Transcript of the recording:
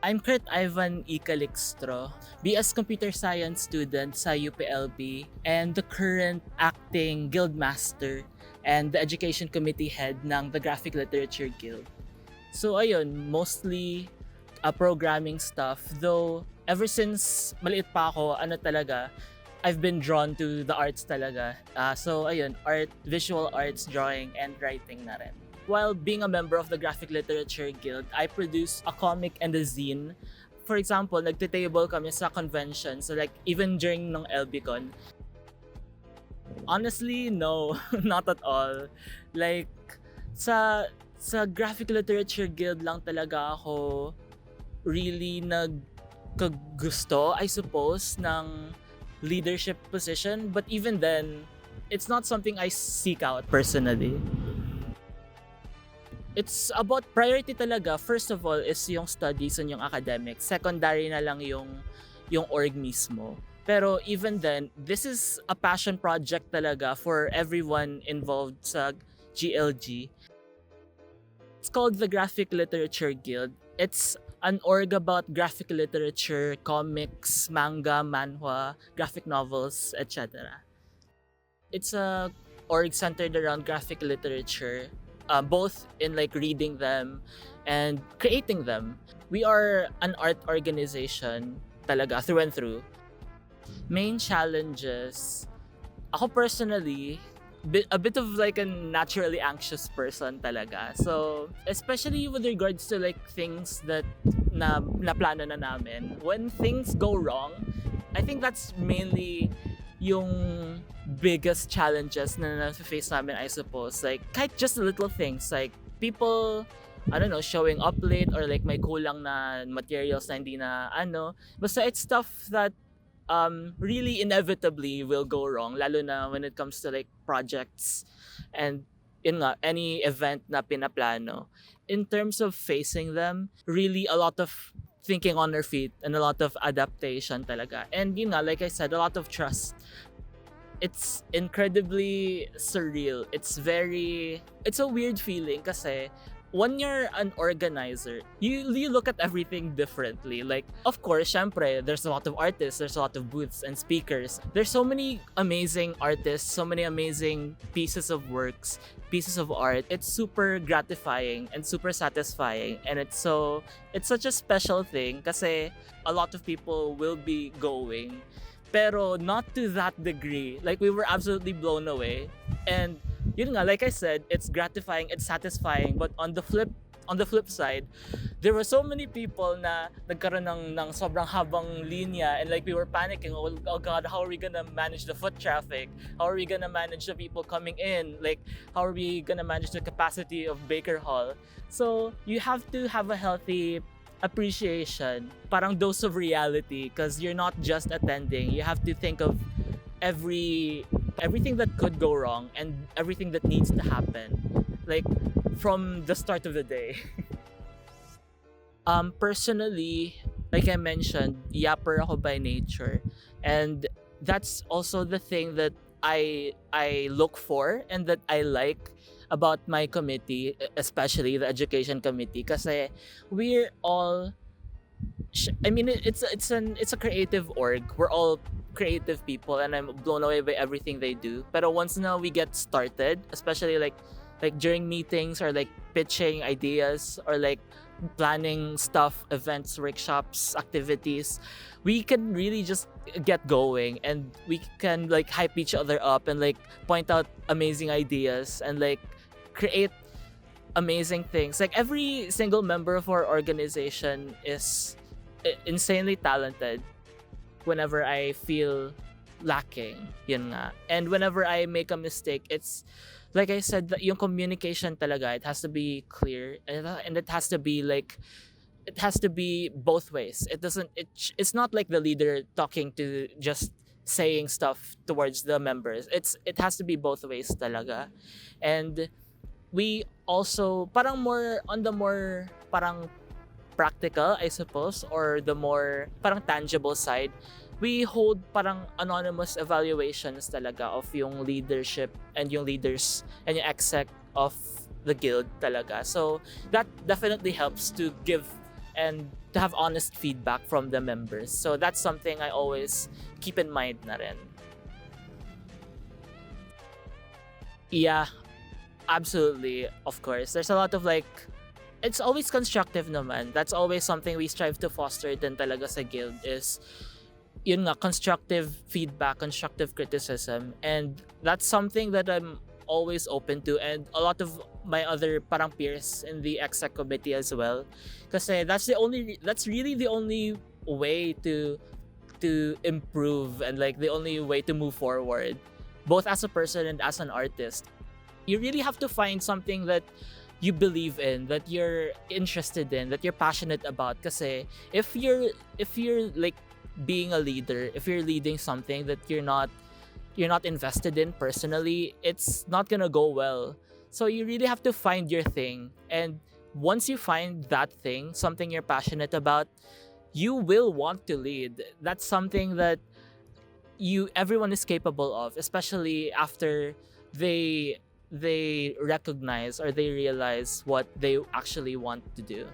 I'm Kurt Ivan E. Calixtro, BS Computer Science student sa UPLB and the current acting guildmaster and the education committee head ng the Graphic Literature Guild. So ayun, mostly programming stuff, though ever since maliit pa ako, I've been drawn to the arts talaga. So ayun, art, visual arts, drawing, and writing na rin. While being a member of the Graphic Literature Guild, I produce a comic and a zine. For example, nagtitable kami sa convention. So like, even during ng LBCon. Honestly, no. Not at all. Like, sa Graphic Literature Guild lang talaga ako really nagkagusto, I suppose, ng leadership position. But even then, it's not something I seek out personally. It's about priority talaga. First of all is yung studies and yung academics. Secondary na lang yung org mismo. Pero even then, this is a passion project talaga for everyone involved sa GLG. It's called the Graphic Literature Guild. It's an org about graphic literature, comics, manga, manhwa, graphic novels, etc. It's a org centered around graphic literature. Both in like reading them and creating them. We are an art organization talaga through and through. Main challenges, ako personally, a bit of like a naturally anxious person talaga. So, especially with regards to like things that na plano na namin, when things go wrong, I think that's mainly yung biggest challenges na na-face namin, I suppose. Like, kahit just little things, like people, I don't know, showing up late or like may kulang na materials na hindi na basta it's stuff that really inevitably will go wrong, lalo na when it comes to like projects and any event na pinaplano. In terms of facing them, really a lot of thinking on their feet and a lot of adaptation talaga. And like I said, a lot of trust. It's incredibly surreal. It's a weird feeling kasi when you're an organizer, you look at everything differently. Like, of course, syempre, there's a lot of artists, there's a lot of booths and speakers. There's so many amazing artists, so many amazing pieces of works, pieces of art. It's super gratifying and super satisfying, and it's such a special thing kasi a lot of people will be going, pero not to that degree. Like, we were absolutely blown away. And like I said, it's gratifying, it's satisfying, but on the flip side, there were so many people na nagkaroon ng sobrang habang linya, and like we were panicking, oh god, how are we gonna manage the foot traffic? How are we gonna manage the people coming in? Like, how are we gonna manage the capacity of Baker Hall? So you have to have a healthy appreciation, parang dose of reality, because you're not just attending. You have to think of everything that could go wrong and everything that needs to happen, like from the start of the day. Personally, like I mentioned, yapper ako by nature, and that's also the thing that I look for and that I like about my committee, especially the education committee, kasi we're all it's a creative org. We're all creative people, and I'm blown away by everything they do. But once now we get started, especially like during meetings or like pitching ideas or like planning stuff, events, workshops, activities, we can really just get going, and we can like hype each other up and like point out amazing ideas and like create amazing things. Like, every single member of our organization is insanely talented. Whenever I feel lacking, yun nga. And whenever I make a mistake, it's like I said, yung communication talaga, it has to be clear, and it has to be like, it has to be both ways. It's not like the leader talking to just saying stuff towards the members. It has to be both ways talaga. And we also parang more on the more parang practical, I suppose, or the more parang tangible side, we hold parang anonymous evaluations talaga of yung leadership and yung leaders and yung exec of the guild talaga. So that definitely helps to give and to have honest feedback from the members. So that's something I always keep in mind na rin. Yeah, absolutely. Of course. There's a lot of like, it's always constructive naman. That's always something we strive to foster din talaga sa guild is yun nga, constructive feedback, constructive criticism. And that's something that I'm always open to, and a lot of my other parang peers in the exec committee as well. Kasi that's really the only way to improve, and like the only way to move forward, both as a person and as an artist. You really have to find something that you believe in, that you're interested in, that you're passionate about. Kasi if you're like being a leader, if you're leading something that you're not invested in personally, it's not gonna go well. So you really have to find your thing, and once you find that thing, something you're passionate about, you will want to lead. That's something that everyone is capable of, especially after they recognize or they realize what they actually want to do.